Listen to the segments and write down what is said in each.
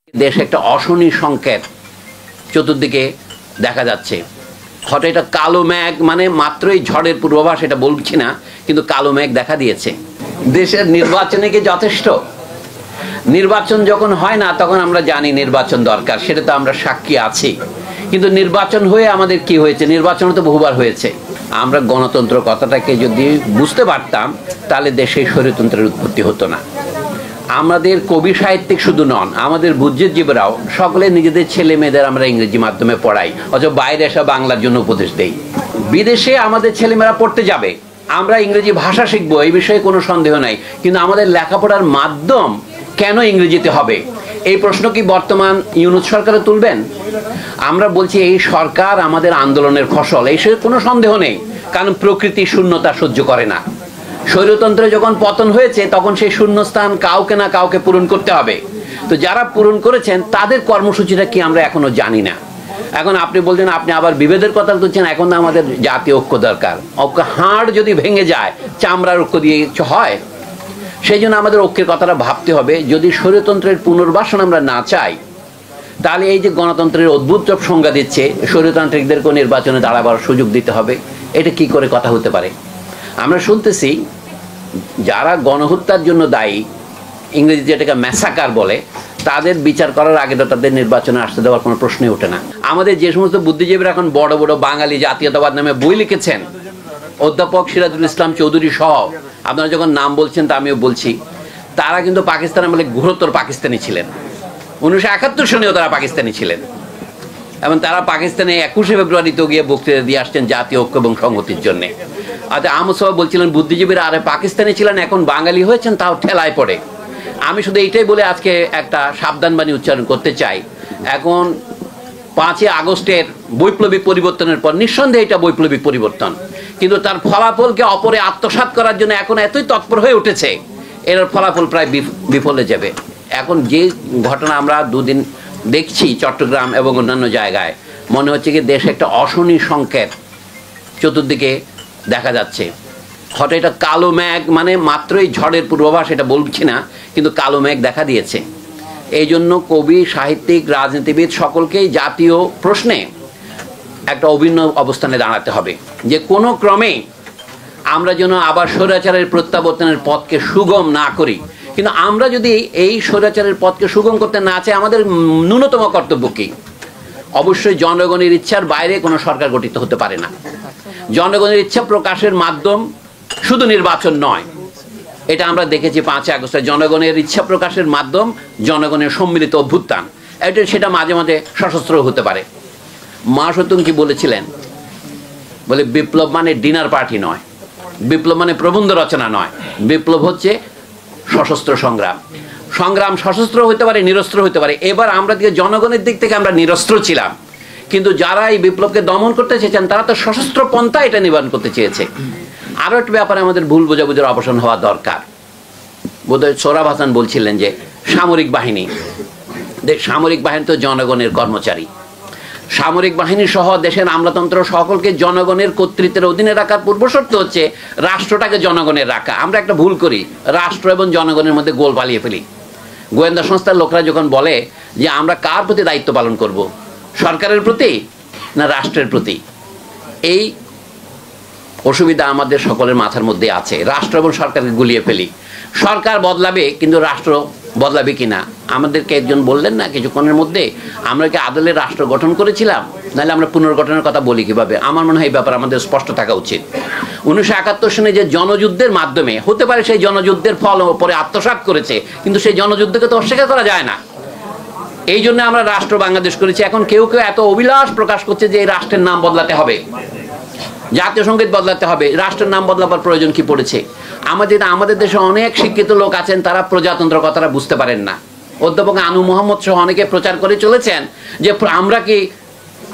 দেশে একটা অশনি সংকেত চতুর্দিকে দেখা যাচ্ছে। হঠাৎ এটা কালো মেঘ, মানে মাত্রই ঝড়ের পূর্বাভাস, এটা বলছি না, কিন্তু কালো মেঘ দেখা দিয়েছে। দেশের নির্বাচনে কি যথেষ্ট? নির্বাচন যখন হয় না তখন আমরা জানি নির্বাচন দরকার, সেটা তো আমরা সাক্ষী আছি। কিন্তু নির্বাচন হয়ে আমাদের কি হয়েছে? নির্বাচন তো বহুবার হয়েছে। আমরা গণতন্ত্র কথাটাকে যদি বুঝতে পারতাম তাহলে দেশে স্বৈরতন্ত্রের উৎপত্তি হতো না। আমাদের কবি সাহিত্যিক শুধু নন, আমাদের বুদ্ধিজীবীরাও সকলে নিজেদের ছেলে মেয়েদের আমরা ইংরেজি মাধ্যমে পড়াই, অথবা বাইরে এসে বাংলার জন্য উপদেশ দেই। বিদেশে আমাদের ছেলেমেয়েরা পড়তে যাবে, আমরা ইংরেজি ভাষা শিখবো, এই বিষয়ে কোনো সন্দেহ নাই। কিন্তু আমাদের লেখাপড়ার মাধ্যম কেন ইংরেজিতে হবে? এই প্রশ্ন কি বর্তমান ইউনূস সরকারে তুলবেন? আমরা বলছি এই সরকার আমাদের আন্দোলনের ফসল, এই কোনো সন্দেহ নেই, কারণ প্রকৃতি শূন্যতা সহ্য করে না। স্বৈরতন্ত্রে যখন পতন হয়েছে তখন সেই শূন্যস্থান কাউকে না কাউকে পূরণ করতে হবে। তো যারা পূরণ করেছেন তাদের কর্মসূচিটা কি আমরা এখনো জানি না। এখন আপনি বলছেন, আপনি আবার বিভেদের কথা তুলছেন। এখন তো আমাদের জাতীয় ঐক্য দরকার। ঐক্য হাড় যদি ভেঙে যায়, চামড়ার ঐক্য দিয়ে কিছু হয়? সেই জন্য আমাদের ঐক্যের কথাটা ভাবতে হবে। যদি স্বৈরতন্ত্রের পুনর্বাসন আমরা না চাই, তাহলে এই যে গণতন্ত্রের অদ্ভুত সব সংজ্ঞা দিচ্ছে, স্বৈরতান্ত্রিকদেরকে নির্বাচনে দাঁড়াবার সুযোগ দিতে হবে, এটা কি করে কথা হতে পারে? আমরা শুনতেছি যারা গণহত্যার জন্য দায়ী, ইংরেজিতে এটাকে ম্যাসাকার বলে, তাদের বিচার করার আগে তো তাদের নির্বাচনে আসতে দেওয়ার কোনো প্রশ্নই ওঠে না। আমাদের যে সমস্ত বুদ্ধিজীবীরা এখন বড় বড় বাঙালি জাতীয়তাবাদ নামে বই লিখেছেন, অধ্যাপক সিরাজুল ইসলাম চৌধুরী সহ, আপনারা যখন নাম বলছেন তা আমিও বলছি, তারা কিন্তু পাকিস্তান আমলে ঘোরতর পাকিস্তানি ছিলেন। 1971 সনেও তারা পাকিস্তানি ছিলেন, এবং তারা পাকিস্তানে 21শে ফেব্রুয়ারিতে গিয়ে বক্তৃতা দিয়ে আসছেন জাতীয় ঐক্য এবং সংহতির জন্যে। আচ্ছা, আহমদ সাহেব বলছিলেন বুদ্ধিজীবীরা আরে পাকিস্তানি ছিলেন, এখন বাঙালি হয়েছেন, তাও ঠেলায় পড়ে। আমি শুধু এইটাই বলে আজকে একটা সাবধান বাণী উচ্চারণ করতে চাই। এখন 5ই আগস্টের বৈপ্লবিক পরিবর্তনের পর নিঃসন্দেহে এটা বৈপ্লবিক পরিবর্তন, কিন্তু তার ফলাফলকে অপরে আত্মসাৎ করার জন্য এখন এতই তৎপর হয়ে উঠেছে, এর ফলাফল প্রায় বিফলে যাবে। এখন যে ঘটনা আমরা দুদিন দেখছি চট্টগ্রাম এবং অন্যান্য জায়গায়, মনে হচ্ছে কি দেশে একটা অশনি সংকেত চতুর্দিকে দেখা যাচ্ছে। হঠাৎ এটা কালো মেঘ, মানে মাত্রই ঝড়ের পূর্বাভাস, এটা বলছি না, কিন্তু কালো মেঘ দেখা দিয়েছে। এই জন্য কবি, সাহিত্যিক, রাজনীতিবিদ সকলকেই জাতীয় প্রশ্নে একটা অভিন্ন অবস্থানে দাঁড়াতে হবে, যে কোনো ক্রমে আমরা যেন আবার স্বৈরাচারের প্রত্যাবর্তনের পথকে সুগম না করি। কিন্তু আমরা যদি এই স্বৈরাচারের পথকে সুগম করতে না চাই, আমাদের ন্যূনতম কর্তব্য কি? অবশ্যই জনগণের ইচ্ছার বাইরে কোনো সরকার গঠিত হতে পারে না। জনগণের ইচ্ছা প্রকাশের মাধ্যম শুধু নির্বাচন নয়, এটা আমরা দেখেছি 5ই আগস্টে। জনগণের ইচ্ছা প্রকাশের মাধ্যম জনগণের সম্মিলিত অভ্যুত্থান, সেটা মাঝে মাঝে সশস্ত্র হতে পারে। মা সত্যম কি বলেছিলেন? বলে বিপ্লব মানে ডিনার পার্টি নয়, বিপ্লব মানে প্রবন্ধ রচনা নয়, বিপ্লব হচ্ছে সশস্ত্র সংগ্রাম। সংগ্রাম সশস্ত্র হতে পারে, নিরস্ত্র হতে পারে। এবার আমরা জনগণের দিক থেকে আমরা নিরস্ত্র ছিলাম, কিন্তু যারা এই বিপ্লবকে দমন করতে চেয়েছেন তারা তো সশস্ত্র পন্থা এটা নিবারণ করতে চেয়েছে। আরও একটা ব্যাপারে আমাদের ভুল বোঝাবুঝির অবসান হওয়া দরকার। বোধহয় সোহরাব হাসান বলছিলেন যে সামরিক বাহিনী তো জনগণের কর্মচারী। সামরিক বাহিনী সহ দেশের আমলাতন্ত্র সকলকে জনগণের কর্তৃত্বের অধীনে রাখার পূর্বশর্ত হচ্ছে রাষ্ট্রটাকে জনগণের রাখা। আমরা একটা ভুল করি, রাষ্ট্র এবং জনগণের মধ্যে গোল পালিয়ে ফেলি। গোয়েন্দা সংস্থার লোকরা যখন বলে যে আমরা কার প্রতি দায়িত্ব পালন করব, সরকারের প্রতি না রাষ্ট্রের প্রতি, এই অসুবিধা আমাদের সকলের মাথার মধ্যে আছে। রাষ্ট্র এবং সরকারকে গুলিয়ে ফেলি। সরকার বদলাবে, কিন্তু রাষ্ট্র বদলাবে কিনা? আমাদেরকে একজন বললেন না কিছুক্ষণের মধ্যে, আমরা কি আদলের রাষ্ট্র গঠন করেছিলাম, নাহলে আমরা পুনর্গঠনের কথা বলি কিভাবে? আমার মনে হয় এই ব্যাপারে আমাদের স্পষ্ট থাকা উচিত। 1971 সনে যে জনযুদ্ধের মাধ্যমে, হতে পারে সেই জনযুদ্ধের ফল পরে আত্মসাৎ করেছে, কিন্তু সেই জনযুদ্ধকে তো অস্বীকার করা যায় না। এই জন্য আমরা রাষ্ট্র বাংলাদেশ করেছি। এখন কেউ কেউ এত অভিলাষ প্রকাশ করছে যে এই রাষ্ট্রের নাম বদলাতে হবে, জাতীয় সঙ্গীত বদলাতে হবে, রাষ্ট্রের নাম বদলাবার প্রয়োজন কি পড়েছে? আমাদের দেশে অনেক শিক্ষিত লোক আছেন, তারা প্রজাতন্ত্র কথাটা বুঝতে পারেন না। অধ্যাপক আনু মোহাম্মদ সহ অনেকে প্রচার করে চলেছেন যে আমরা কি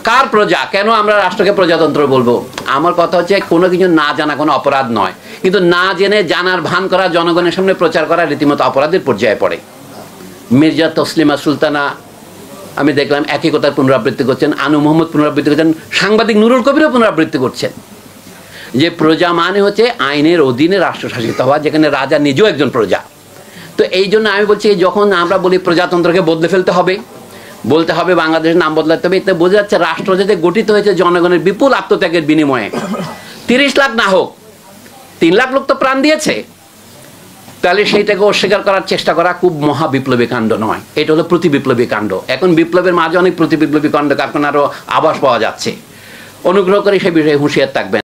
কার প্রজা, কেন আমরা রাষ্ট্রকে প্রজাতন্ত্র বলবো? আমার কথা হচ্ছে, কোনো কিছু না জানা কোনো অপরাধ নয়, কিন্তু না জেনে জানার ভান করা, জনগণের সামনে প্রচার করা রীতিমতো অপরাধের পর্যায়ে পড়ে। মির্জা তসলিমা সুলতানা আমি দেখলাম একই কথার পুনরাবৃত্তি করছেন, আনু মোহাম্মদ পুনরাবৃত্তি করছেন, সাংবাদিক নুরুল কবিরও পুনরাবৃত্তি করছেন যে প্রজা মানে হচ্ছে আইনের অধীনে রাষ্ট্র শাসিত হওয়া, যেখানে রাজা নিজেও একজন প্রজা। তো এই জন্য আমি বলছি যখন আমরা বলি প্রজাতন্ত্রকে বদলে ফেলতে হবে, বলতে হবে বাংলাদেশের নাম বদলাতে হবে, এতে বোঝা যাচ্ছে রাষ্ট্র যাতে গঠিত হয়েছে জনগণের বিপুল আত্মত্যাগের বিনিময়ে। 30 লাখ না হোক, 3 লাখ লোক তো প্রাণ দিয়েছে, তাহলে সেইটাকে অস্বীকার করার চেষ্টা করা খুব মহা বিপ্লবী কাণ্ড নয়, এটা হলো প্রতি বিপ্লবী কাণ্ড। এখন বিপ্লবের মাঝে অনেক প্রতি বিপ্লবী কাণ্ড কারখানারও আভাস পাওয়া যাচ্ছে। অনুগ্রহ করে সে বিষয়ে হুঁশিয়ার থাকবেন।